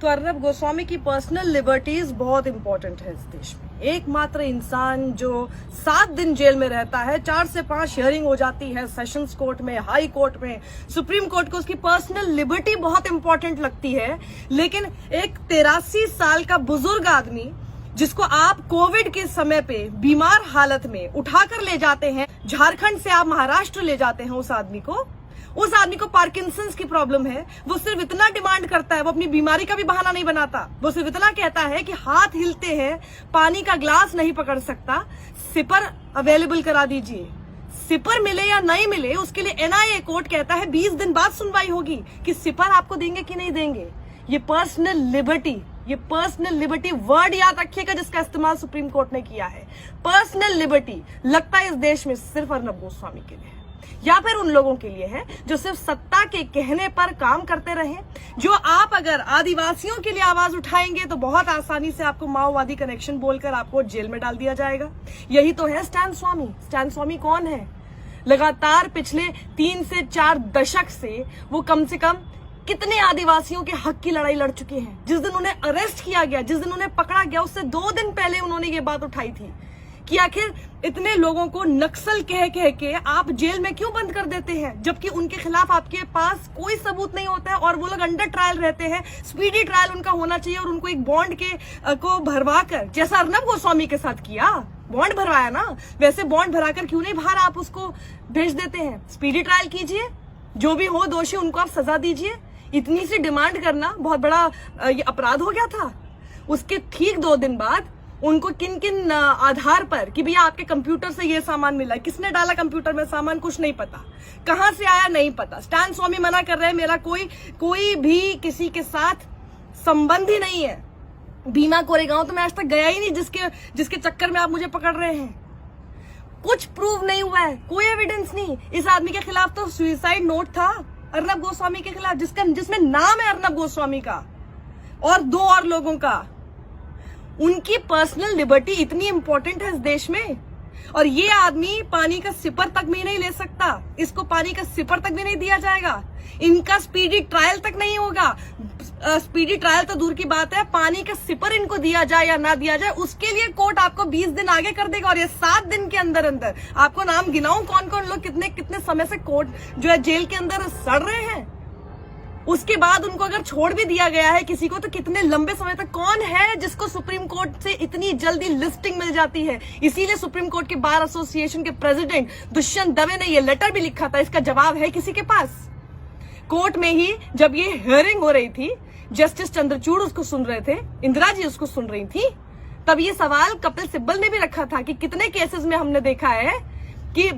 तो अर्नब गोस्वामी की personal liberties बहुत इंपॉर्टेंट है इस देश में। एकमात्र इंसान जो 7 दिन जेल में रहता है, 4 से 5 हियरिंग हो जाती है सेशंस कोर्ट में, हाई कोर्ट में, सुप्रीम कोर्ट को उसकी पर्सनल लिबर्टी बहुत इंपॉर्टेंट लगती है। लेकिन एक 83 साल का बुजुर्ग आदमी जिसको आप कोविड के समय पे बीमार हालत में उठाकर ले जाते हैं, झारखंड से आप महाराष्ट्र ले जाते हैं उस आदमी को पार्किंसंस की प्रॉब्लम है। वो सिर्फ इतना डिमांड करता है, वो अपनी बीमारी का भी बहाना नहीं बनाता, वो सिर्फ इतना कहता है कि हाथ हिलते हैं, पानी का ग्लास नहीं पकड़ सकता, सिपर अवेलेबल करा दीजिए। सिपर मिले या नहीं मिले उसके लिए एनआईए कोर्ट कहता है 20 दिन बाद सुनवाई होगी कि सिपर आपको देंगे कि नहीं देंगे। ये पर्सनल लिबर्टी वर्ड याद रखिएगा जिसका इस्तेमाल सुप्रीम कोर्ट ने किया है। पर्सनल लिबर्टी लगता है इस देश में सिर्फ अर्नब गोस्वामी के लिए है, या फिर उन लोगों के लिए है जो सिर्फ सत्ता के कहने पर काम करते रहे। जो आप अगर आदिवासियों के लिए आवाज उठाएंगे तो बहुत आसानी से आपको माओवादी कनेक्शन बोलकर आपको जेल में डाल दिया जाएगा। यही तो है स्टैन स्वामी। स्टैन स्वामी कौन है? लगातार पिछले 3 से 4 दशक से वो कम से कम कितने आदिवासियों के हक की लड़ाई लड़ चुके हैं। जिस दिन उन्हें अरेस्ट किया गया, जिस दिन उन्हें पकड़ा गया, उससे 2 दिन पहले उन्होंने ये बात उठाई थी कि आखिर इतने लोगों को नक्सल कह के आप जेल में क्यों बंद कर देते हैं, जबकि उनके खिलाफ आपके पास कोई सबूत नहीं होता है और वो लोग अंडर ट्रायल रहते हैं। स्पीडी ट्रायल उनका होना चाहिए और उनको एक बॉन्ड को भरवा कर, जैसा अर्नब गोस्वामी के साथ किया, बॉन्ड भरवाया ना, वैसे बॉन्ड भराकर क्यों नहीं बाहर आप उसको भेज देते हैं। स्पीडी ट्रायल कीजिए, जो भी हो दोषी उनको आप सजा दीजिए। इतनी सी डिमांड करना बहुत बड़ा ये अपराध हो गया था। उसके ठीक 2 दिन बाद उनको किन किन आधार पर कि भैया आपके कंप्यूटर से ये सामान मिला, किसने डाला कंप्यूटर में सामान, कुछ नहीं पता, कहां से आया नहीं पता। स्टैन स्वामी मना कर रहे हैं मेरा कोई भी किसी के साथ संबंध ही नहीं है। भीमा कोरेगांव तो मैं आज तक गया ही नहीं जिसके चक्कर में आप मुझे पकड़ रहे हैं। कुछ प्रूव नहीं हुआ है, कोई एविडेंस नहीं। इस आदमी के खिलाफ तो सुसाइड नोट था अर्नब गोस्वामी के खिलाफ, जिसमें नाम है अर्नब गोस्वामी का और 2 और लोगों का। उनकी पर्सनल लिबर्टी इतनी इंपॉर्टेंट है इस देश में, और ये आदमी पानी का सिपर तक भी नहीं ले सकता। इसको पानी का सिपर तक भी नहीं दिया जाएगा। इनका स्पीडी ट्रायल तक नहीं होगा। स्पीडी ट्रायल तो दूर की बात है, पानी का सिपर इनको दिया जाए या ना दिया जाए उसके लिए कोर्ट आपको 20 दिन आगे कर देगा। और ये 7 दिन के अंदर अंदर आपको नाम गिनाऊं कौन कौन लोग कितने समय से कोर्ट जो है जेल के अंदर सड़ रहे हैं। उसके बाद उनको अगर छोड़ भी दिया गया है किसी को तो कितने लंबे समय तक, कौन है जिसको सुप्रीम कोर्ट से इतनी जल्दी लिस्टिंग मिल जाती है। इसीलिए सुप्रीम कोर्ट के बार एसोसिएशन के प्रेसिडेंट दुष्यंत दवे ने ये लेटर भी लिखा था। इसका जवाब है किसी के पास? कोर्ट में ही जब ये हियरिंग हो रही थी, जस्टिस चंद्रचूड़ उसको सुन रहे थे, इंदिरा जी उसको सुन रही थी, तब ये सवाल कपिल सिब्बल ने भी रखा था कि कितने केसेस में हमने देखा है कि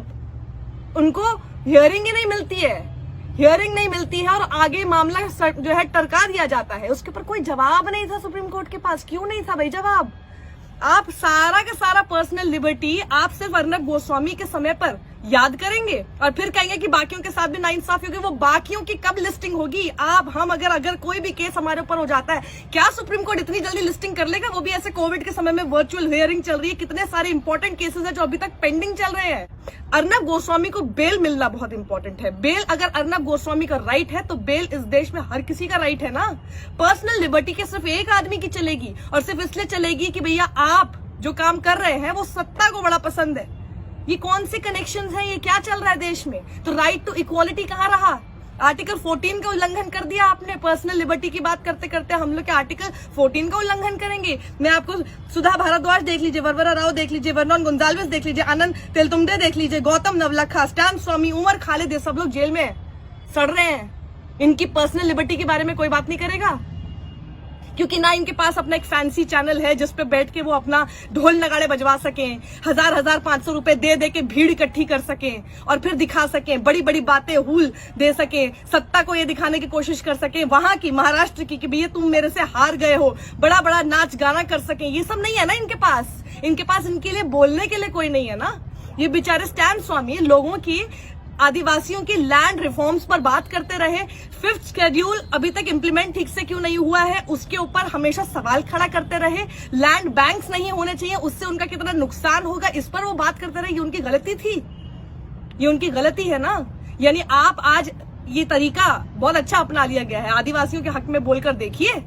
उनको हियरिंग ही नहीं मिलती है और आगे मामला जो है टरका दिया जाता है। उसके ऊपर कोई जवाब नहीं था सुप्रीम कोर्ट के पास। क्यों नहीं था भाई जवाब? आप सारा का सारा पर्सनल लिबर्टी आप सिर्फ अर्नब गोस्वामी के समय पर याद करेंगे और फिर कहेंगे कि बाकियों के साथ भी नाइंसाफी होगी। वो बाकियों की कब लिस्टिंग होगी? हम अगर कोई भी केस हमारे ऊपर हो जाता है, क्या सुप्रीम कोर्ट इतनी जल्दी लिस्टिंग कर लेगा? वो भी ऐसे कोविड के समय में वर्चुअल हियरिंग चल रही है, कितने सारे इंपॉर्टेंट केसेस है जो अभी तक पेंडिंग चल रहे हैं। अर्नब गोस्वामी को बेल मिलना बहुत इंपॉर्टेंट है। बेल अगर अर्नब गोस्वामी का राइट है तो बेल इस देश में हर किसी का राइट है ना। पर्सनल लिबर्टी के सिर्फ एक आदमी की चलेगी और सिर्फ इसलिए चलेगी कि भैया आप जो काम कर रहे हैं वो सत्ता को बड़ा पसंद है। ये कौन से कनेक्शंस हैं? ये क्या चल रहा है देश में? तो राइट टू इक्वालिटी कहाँ रहा? आर्टिकल 14 का उल्लंघन कर दिया आपने। पर्सनल लिबर्टी की बात करते करते हम लोग के आर्टिकल 14 का उल्लंघन करेंगे। मैं आपको सुधा भारद्वाज देख लीजिए, वरवरा राव देख लीजिए, वर्नॉन गोंजाल्विस देख लीजिए, आनंद तेलतुंबडे देख लीजिए, गौतम नवलखा, स्टैन स्वामी, उमर खालिद, ये सब लोग जेल में सड़ रहे हैं। इनकी पर्सनल लिबर्टी के बारे में कोई बात नहीं करेगा क्योंकि ना इनके पास अपना एक फैंसी चैनल है जिसपे बैठ के वो अपना ढोल नगाड़े बजवा सकें, 1000-1500 रुपए दे के भीड़ इकट्ठी कर सकें और फिर दिखा सकें, बड़ी बड़ी बातें हूल दे सकें, सत्ता को ये दिखाने की कोशिश कर सकें, वहां की महाराष्ट्र की कि भैया तुम मेरे से हार गए हो, बड़ा बड़ा नाच गाना कर सकें। ये सब नहीं है ना इनके पास। इनके लिए बोलने के लिए कोई नहीं है ना। ये बेचारे स्टैन स्वामी लोगों की, आदिवासियों की लैंड रिफॉर्म्स पर बात करते रहे। 5th शेड्यूल अभी तक इंप्लीमेंट ठीक से क्यों नहीं हुआ है उसके ऊपर हमेशा सवाल खड़ा करते रहे। लैंड बैंक्स नहीं होने चाहिए, उससे उनका कितना नुकसान होगा इस पर वो बात करते रहे। ये उनकी गलती थी, ये उनकी गलती है ना। यानी आप आज ये तरीका बहुत अच्छा अपना लिया गया है, आदिवासियों के हक में बोलकर देखिए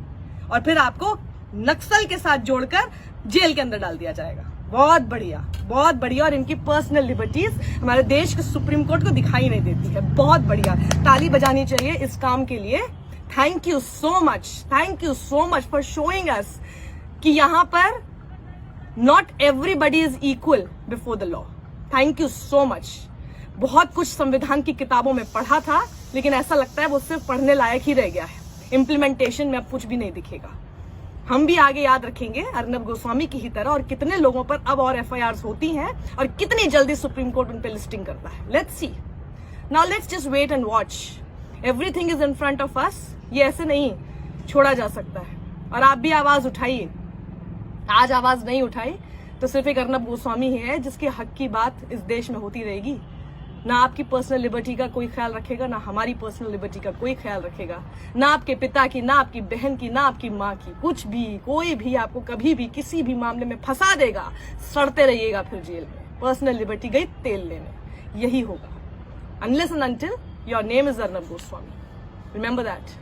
और फिर आपको नक्सल के साथ जोड़कर जेल के अंदर डाल दिया जाएगा। बहुत बढ़िया, बहुत बढ़िया। और इनकी पर्सनल लिबर्टीज हमारे देश के सुप्रीम कोर्ट को दिखाई नहीं देती है। बहुत बढ़िया, ताली बजानी चाहिए इस काम के लिए। Thank you so much for showing us कि यहां पर not everybody is equal before the law. Thank you so much. बहुत कुछ संविधान की किताबों में पढ़ा था, लेकिन ऐसा लगता है वो सिर्फ पढ़ने लायक ही रह गया है। इम्प्लीमेंटेशन में अब कुछ भी नहीं दिखेगा। हम भी आगे याद रखेंगे अर्नब गोस्वामी की ही तरह, और कितने लोगों पर अब और FIRs होती हैं और कितनी जल्दी सुप्रीम कोर्ट उन पे लिस्टिंग करता है। Let's see, now let's just wait and watch. Everything is in front of us. ये ऐसे नहीं छोड़ा जा सकता है। और आप भी आवाज उठाइए। आज आवाज नहीं उठाई तो सिर्फ एक अर्नब गोस्वामी ही है जिसके हक की बात इस देश में होती रहेगी। ना आपकी पर्सनल लिबर्टी का कोई ख्याल रखेगा, ना हमारी पर्सनल लिबर्टी का कोई ख्याल रखेगा, ना आपके पिता की, ना आपकी बहन की, ना आपकी माँ की। कुछ भी, कोई भी आपको कभी भी किसी भी मामले में फंसा देगा, सड़ते रहिएगा फिर जेल में। पर्सनल लिबर्टी गई तेल लेने, यही होगा। Unless and until your name is Arnab Goswami, remember that.